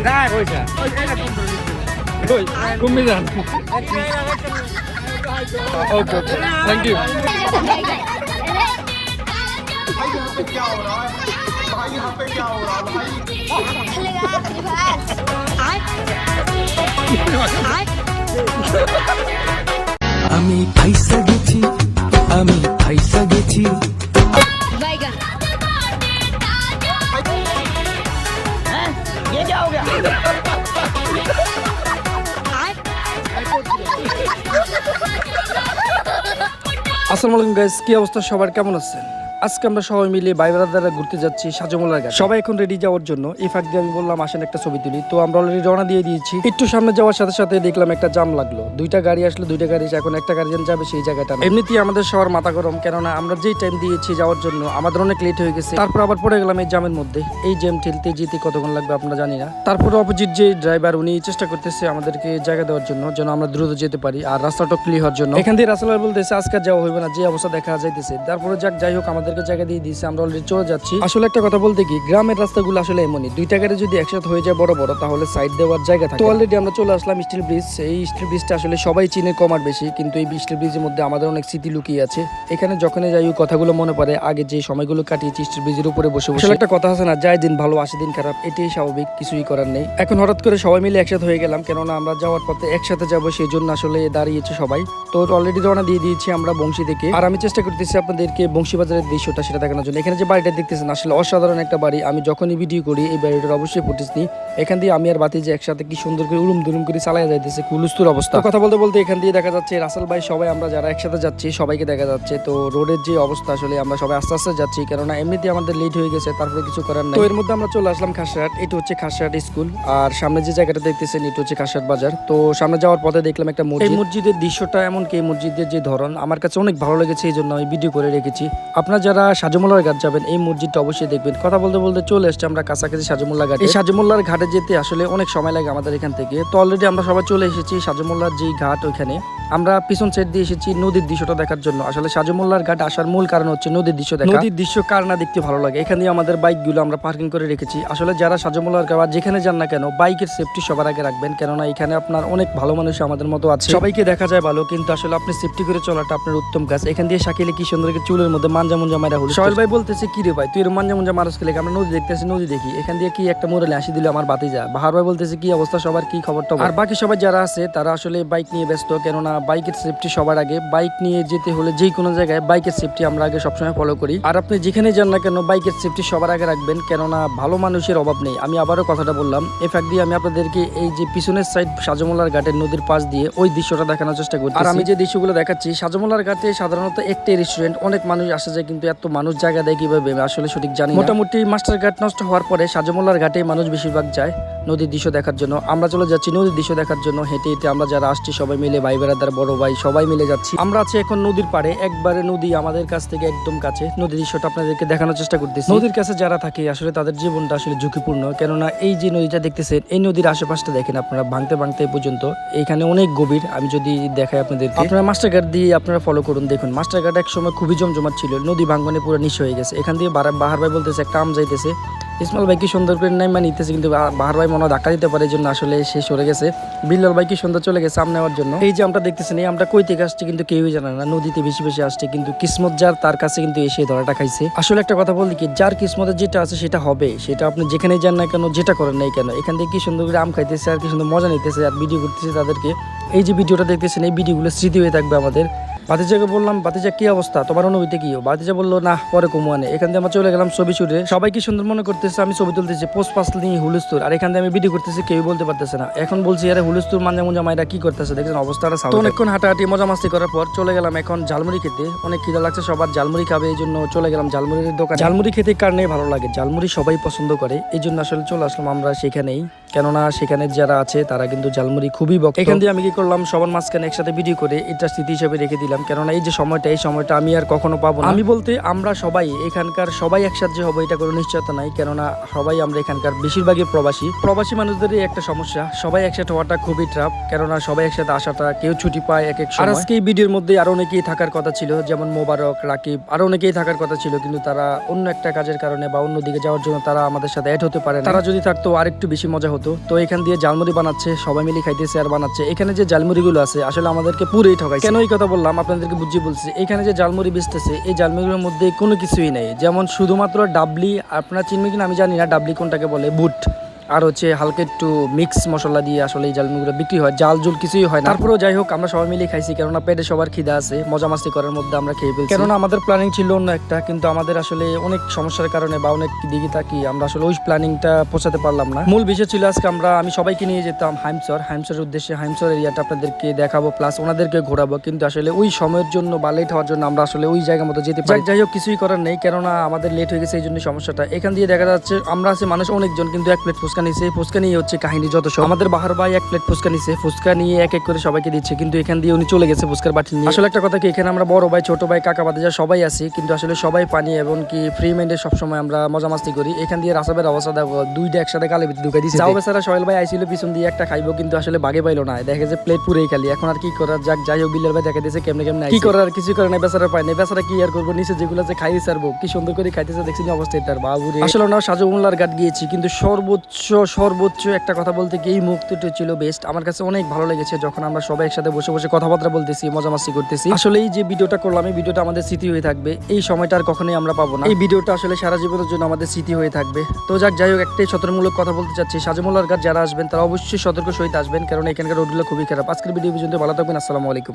রাগ হইছে ওই কমে যান ওকে ওকে থ্যাংক ইউ क्या हो रहा है भाई यहाँ पे क्या हो रहा है भाई আমি ফাইসা গেছি আমি ফাইসা গেছি ये क्या हो गया আসসালামু আলাইকুম গাইস, কি অবস্থা সবার, কেমন আছেন? আজকে আমরা সবাই মিলে ভাই ব্রাদাররা ঘুরতে যাচ্ছি সাজমোল্লার ঘাট। সবাই এখন রেডি যাওয়ার জন্য। এই ফাঁক দিয়ে আমি বললাম আসেন একটা ছবি তুলি, তো আমরা অলরেডি রওনা দিয়ে দিয়েছি। একটু সামনে যাওয়ার সাথে সাথে দেখলাম একটা জাম লাগলো, দুইটা গাড়ি আসলো, দুইটা গাড়ি এখন একটা গাড়ি যাবে সেই জায়গাটা না। এমনিতেই আমাদের সবার মাথা গরম, কেননা আমরা যেই টাইম দিয়েছি যাওয়ার জন্য আমাদের অনেক লেট হয়ে গেছে। তারপর আবার পড়ে গেলাম এই জামের মধ্যে। এই জ্যাম ঠেলতে যেতে কতক্ষণ লাগবে আপনারা জানি না। তারপর অপোজিট যে ড্রাইভার উনি চেষ্টা করতেছে আমাদেরকে জায়গা দেওয়ার জন্য, যেন আমরা দ্রুত যেতে পারি আর রাস্তাটা ক্লিয়ার হওয়ার জন্য। এখান দিয়ে রাসেল ভাই বলতেছে আজকে যাওয়া হইবে না, যে অবস্থা দেখা যাইতেছে। তারপরে যাই হোক আমাদেরকে জায়গা দিয়ে দিয়েছে, আমরা অলরেডি চলে যাচ্ছি। আসলে একটা কথা বলতে কি, গ্রামের রাস্তাগুলো আসলে এমনই, দুইটা গাড়ি যদি একসাথে হয়ে যায় বড় বড়, তাহলে সাইড দেওয়ার জায়গা থাকে। তো অলরেডি আমরা চলে আসলাম স্টিল ব্রিজ। এই স্টিল ব্রিজটা আসলে সবাই চিনে কম আর বেশি, কিন্তু এই স্টিল ব্রিজের মধ্যে আমাদের অনেক স্মৃতি লুকিয়ে আছে। এখানে যখনই যাই ওই কথাগুলো মনে পড়ে, আগে যে সময়গুলো কাটিয়েছি স্টিল ব্রিজের উপরে বসে বসে। আসলে একটা কথা আছে না, যায় দিন ভালো আসে দিন খারাপ, এটাই স্বাভাবিক, কিছুই করার নেই। এখন হঠাৎ করে সবাই মিলে একসাথে হয়ে গেলাম, কেননা আমরা যাওয়ার পথে একসাথে যাবো, সেই জন্য আসলে দাঁড়িয়েছে সবাই। তো অলরেডি রওনা দিয়ে দিয়েছি আমরা বংশী থেকে। আর আমি চেষ্টা করতেছি আপনাদেরকে বংশীবাজারের দৃশ্যটা সেটা দেখানোর জন্য। এখানে যে বাড়িটা দেখতেছেন আসলে অসাধারণ একটা বাড়ি। আমি যখনই ভিডিও করি এই বাড়িটার অবশ্যই ফুটেজ নিই। এখান দিয়ে আমি আর বাতিজা একসাথে কি সুন্দর করে উলুম দুলুম করে চালায় যাইতেছে, কুলুস্তুর অবস্থা। কথা বলতে বলতে এখান দিয়ে দেখা যাচ্ছে রাসেল ভাই সবাই আমরা যারা একসাথে যাচ্ছি সবাইকে দেখা যাচ্ছে। তো রোডের যে অবস্থা আসলে আমরা সবাই আস্তে আস্তে যাচ্ছি, কেননা এমনিতে আমাদের লেট হয়ে গেছে, তারপরে কিছু করার নাই। তো এর মধ্যে আমরা চলে আসলাম খাসড়াহাট। এটা হচ্ছে খাসড়াহাট স্কুল, আর সামনে যে জায়গাটা দেখতেছেন এটা হচ্ছে খাসড়াহাট বাজার। তো সামনে যাওয়ার পথে দেখলাম একটা মসজিদ। এই মসজিদের দৃশ্যটা এমনকি এই মসজিদের যে ধরন আমার কাছে অনেক ভালো লেগেছে, এই জন্য আমি ভিডিও করে রেখেছি। আপনারা যারা সাজমোল্লার ঘাট যাবেন এই মসজিদটা অবশ্যই দেখবেন। কথা বলতে বলতে চলে এসেছি আমরা কাছাকাছি সাজমোল্লা ঘাট। এই সাজমোল্লার ঘাটে যেতে আসলে অনেক সময় লাগে আমাদের এখান থেকে। তো অলরেডি আমরা সবাই চলে এসেছি সাজমোল্লার যে ঘাট, ওইখানে আমরা পিছন সাইড দিয়ে এসেছি নদীর দৃশ্যটা দেখার জন্য। আসলে সাজমোল্লার ঘাট আসার মূল কারণ হচ্ছে নদীর দৃশ্য দেখা। নদীর দৃশ্য কার না দেখতে ভালো লাগে। এখানে আমাদের বাইকগুলো আমরা পার্কিং করে রেখেছি। আসলে যারা সাজমোল্লার ঘাট যেখানে যান না কেন বাইকের সেফটি সবার আগে রাখবেন, কেননা এখানে আপনার অনেক ভালো মানুষ আমাদের মতো আছে। সবাইকে দেখা যায় ভালো, কিন্তু আসলে আপনি সেফটি করে চলাটা আপনার উত্তম কাজ। এখান দিয়ে শাকিলে কি সুন্দর চুলের মধ্যে মাঞ্জা মুঞ্জা মারা হলো। সোহেল ভাই বলতেছে কি রে ভাই তুই মাঞ্জা মুঞ্জা মানুষ খেলে, আমরা নদী দেখতেছি, নদী দেখি। এখান দিয়ে কি একটা মোড়ে আসি দিল আমার বাতি যা। বাহার ভাই বলতেছে কি অবস্থা সবার, কি খবরটা। আর বাকি সবাই যারা আছে তারা আসলে বাইক নিয়ে ব্যস্ত, কেননা বাইকের সেফটি সবার আগে। বাইক নিয়ে যেতে হলে যে কোনো জায়গায় বাইকের সেফটি আমরা আগে সবসময় ফলো করি। আর আপনি যেখানে যান না কেন বাইকের সেফটি সবার আগে রাখবেন, কেননা ভালো মানুষের অভাব নেই। আমি আবারও কথাটা বললাম। এই ফাঁক দিয়ে আমি আপনাদেরকে এই যে পিছনের সাইড সাজমোল্লার ঘাটের নদীর পাশ দিয়ে ওই দৃশ্যটা দেখানোর চেষ্টা করছি। আর আমি যে দৃশ্যগুলো দেখাচ্ছি সাজমোল্লার ঘাটে সাধারণত একটাই রেস্টুরেন্ট, অনেক মানুষ আসে যায়, কিন্তু এত মানুষ জায়গা দেয় কিভাবে আসলে সঠিক জানি না। মোটামুটি মাস্টার ঘাট নষ্ট হওয়ার পরে সাজমোল্লার ঘাটে মানুষ বেশিরভাগ যায় নদীর দৃশ্য দেখার জন্য। আমরা চলে যাচ্ছি নদীর দৃশ্য দেখার জন্য হেঁটে হেঁটে। আমরা যারা আসছি সবাই মিলে, ভাই বেড়াদার বড় ভাই সবাই মিলে যাচ্ছি। আমরা আছি এখন নদীর পাড়ে, একবারে নদী আমাদের কাছ থেকে একদম কাছে। নদীর দৃশ্যটা আপনাদেরকে দেখানোর চেষ্টা করতেছি। নদীর কাছে যারা থাকে আসলে তাদের জীবনটা আসলে ঝুঁকিপূর্ণ, কেননা এই যে নদীটা দেখতেছেন এই নদীর আশেপাশটা দেখেন আপনারা ভাঙতে ভাঙতে পর্যন্ত এখানে অনেক গভীর। আমি যদি দেখাই আপনাদের, আপনারা মাস্টার ঘাট দিয়ে আপনারা ফলো করুন, দেখুন মাস্টার ঘাট এক সময় খুবই জমজমাট ছিল, নদী ভাঙনে পুরো নিঃস্ব হয়ে গেছে। এখান দিয়ে বাহার ভাই বলতেছে একটা আম যাইতেছে, ইসমাইল ভাই কি সুন্দর করে নাইমা নিতেছে, কিন্তু বাহার ভাই মনে ধাক্কা দিতে পারে, এই জন্য আসলে সে সরে গেছে। বিল্লাল ভাই কি সুন্দর চলে গেছে আম নেওয়ার জন্য। এই যে আমরা দেখতেছেন এই আমটা কই থেকে আসছে কিন্তু কেউই জানে না, নদীতে বেশি বেশি আসছে, কিন্তু কিসমত যার তার কাছে কিন্তু এসে ধরাটা খাইছে। আসলে একটা কথা বলতে কি, যার কিসমতে যেটা আছে সেটা হবে, সেটা আপনি যেখানে যান না কেন, যেটা করেন নাই কেন, এখান থেকে কি সুন্দর করে আম খাইতেছে আর কি সুন্দর মজা নিতেছে আর ভিডিও করতেছে তাদেরকে। এই যে ভিডিওটা দেখতেছেন এই ভিডিওগুলো স্মৃতি হয়ে থাকবে আমাদের। বাতিজাকে বললাম বাতিজা কি অবস্থা, তোমার অনুভূতি কি? বাতিজা বললো না পরে কমুয়ানে। এখান থেকে আমরা চলে গেলাম ছবি শুটে। সবাই কি সুন্দর মনে করতেছে আমি ছবি তুলতেছি, পোস্ট পাস নিয়ে হুলুস্তুর, আর এখান থেকে আমি ভিডিও করতেছি, কেউ বলতে পারতেছে না। এখন বলছি আরে হুলুস্তুর মাঞ্জা মুঞ্জা মাইরা কি করতেছে দেখছেন অবস্থাটা। তো অনেকক্ষণ হাঁটাহাঁটি মজা মাস্তি করার পর চলে গেলাম এখন ঝালমুড়ি খেতে। অনেক খিদা লাগছে সবার, ঝালমুড়ি খাবে, এই জন্য চলে গেলাম ঝালমুড়ির দোকান। ঝালমুড়ি খেতে কারণে ভালো লাগে, ঝালমুড়ি সবাই পছন্দ করে, এই জন্য আসলে চলে আসলাম আমরা সেখানেই, কেননা সেখানে যারা আছে তারা কিন্তু ঝালমুড়ি খুবই ভক্ত। এখান দিয়ে আমি কি করলাম সবার মাঝখানে একসাথে ভিডিও করে এটা স্মৃতি হিসেবে রেখে দিলাম। গেছিলাম, কেননা এই যে এই সময়টা আমি আর কখনো পাবো না। আমি বলতে আমরা সবাই এখানকার সবাই একসাথে হবো এটা কোনো নিশ্চয়তা নাই, কেননা সবাই আমরা এখানকার বেশিরভাগই প্রবাসী মানুষদেরই একটা সমস্যা, সবাই একসাথে হওয়াটা খুবই ট্রাপ, কেননা সবাই একসাথে আসাটা কেউ ছুটি পায় এক এক সময়। আর আজকে এই ভিডিওর মধ্যে আরো অনেকেই থাকার কথা ছিল, যেমন মোবারক, রাকিব, আরো অনেকেই থাকার কথা ছিল, কিন্তু তারা অন্য একটা কাজের কারণে বা অন্য দিকে যাওয়ার জন্য তারা আমাদের সাথে অ্যাড হতে পারে না। তারা যদি থাকতো আর একটু বেশি মজা হতো। তো এখান দিয়ে জালমুড়ি বানাচ্ছে, সবাই মিলে খাইতেছে আর বানাচ্ছে। এখানে যে জালমুড়িগুলো আছে আসলে আমাদেরকে পুরোই ঠকাইছে। কেন এই কথা বললাম আপনাদেরকে বুঝিয়ে বলছি। এখানে যে জালমুড়ি বেচতেছে এই জালমুড়ির মধ্যে কোনো কিছুই নেই, যেমন শুধুমাত্র ডাবলি, আপনারা চিনবেন কিনা আমি জানি না ডাবলি কোনটাকে বলে, বুট আর হচ্ছে হালকা একটু মিক্স মশলা দিয়ে আসলে এই জালমুড়িগুলো বিক্রি হয়, জাল জুল কিছুই হয় না। তারপরেও যাই হোক আমরা সবাই মিলে খাইছি, কেননা পেটে সবার খিদা আছে, মজা মাস্তি করার মধ্যে আমরা খেয়ে ফেলছি। কেননা আমাদের প্ল্যানিং ছিল অন্য একটা, কিন্তু আমাদের আসলে অনেক সমস্যার কারণে বা অনেক দিকে থাকি আমরা আসলে ওই প্ল্যানিংটা পৌঁছাতে পারলাম না। মূল বিষয় ছিল আজকে আমি সবাইকে নিয়ে যেতাম হাইমসরের উদ্দেশ্যে, হাইমসর এরিয়াটা আপনাদেরকে দেখাবো প্লাস ওনাদেরকে ঘোরাবো, কিন্তু আসলে ওই সময়ের জন্য বা লেট হওয়ার জন্য আমরা আসলে ওই জায়গার মতো যেতে পারি। যাই হোক কিছুই করার নেই, কেননা আমাদের লেট হয়ে গেছে এই জন্য সমস্যাটা। এখান দিয়ে দেখা যাচ্ছে আমরা আছি মানুষ অনেকজন, কিন্তু এক প্লেট ফুচকা নিয়েছে, ফুচকা নিয়ে হচ্ছে কাহিনী যত সব। আমাদের বাহার ভাই এক প্লেট ফুচকা নিছে, ফুচকা নিয়ে এক এক করে সবাইকে দিচ্ছে, কিন্তু এখান দিয়ে উনি চলে গেছে ফুচকার বাটিল নিয়ে। আসলে একটা কথা কি, এখানে আমরা বড় ভাই, ছোট ভাই, কাকা বাদেজা সবাই আছি, কিন্তু আসলে সবাই পানি এবং কি ফ্রি মাইন্ডে সবসময় আমরা মজা মাস্তি করি। এখান দিয়ে রাসাবের অবস্থা দেখো, দুইটা একসাথে গালে ভিতরে ঢুকাই দিচ্ছে। যাও বেচারা সোহেল ভাই আইছিল পিছন দিয়ে একটা খাইবো, কিন্তু আসলে বাগে পাইলো না, দেখে যে প্লেট পুরেই খালি। এখন আর কি করার, যাক যাই হোক বিল্লার ভাই দেখা দিয়েছে কেমনে কেমনে কি করার, কিছু করে না, বেচারা পায় না, বেচারা কি আর করবো, নিচে যেগুলো যে খাইয়ে ছাড়বো কি সুন্দর করে খাইতেছে দেখছি অবস্থা এটার বাবুরে। আসলে আমরা সাজুমুল্লার ঘাট গিয়েছি, কিন্তু সর্বোচ্চ একটা কথা বলতে কি এই মুহূর্তটা ছিল বেস্ট। আমার কাছে অনেক ভালো লেগেছে যখন আমরা সবাই একসাথে বসে বসে কথাবার্তা বলতেছি, মজা মাস্তি করতেছি। আসলে এই যে ভিডিওটা করলাম এই ভিডিওটা আমাদের স্মৃতি হয়ে থাকবে, এই সময়টা আর কখনোই আমরা পাবো না। এই ভিডিওটা আসলে সারা জীবনের জন্য আমাদের স্মৃতি হয়ে থাকবে। তো যাই হোক একটাই সতর্কমূলক কথা বলতে চাচ্ছি, সাজুমুল্লার ঘাট যারা আসবেন তারা অবশ্যই সতর্ক সহিত আসবেন, কারণ এখানকার রোডগুলো খুবই খারাপ। আজকের ভিডিও পর্যন্ত ভালো থাকবেন, আসসালামু আলাইকুম।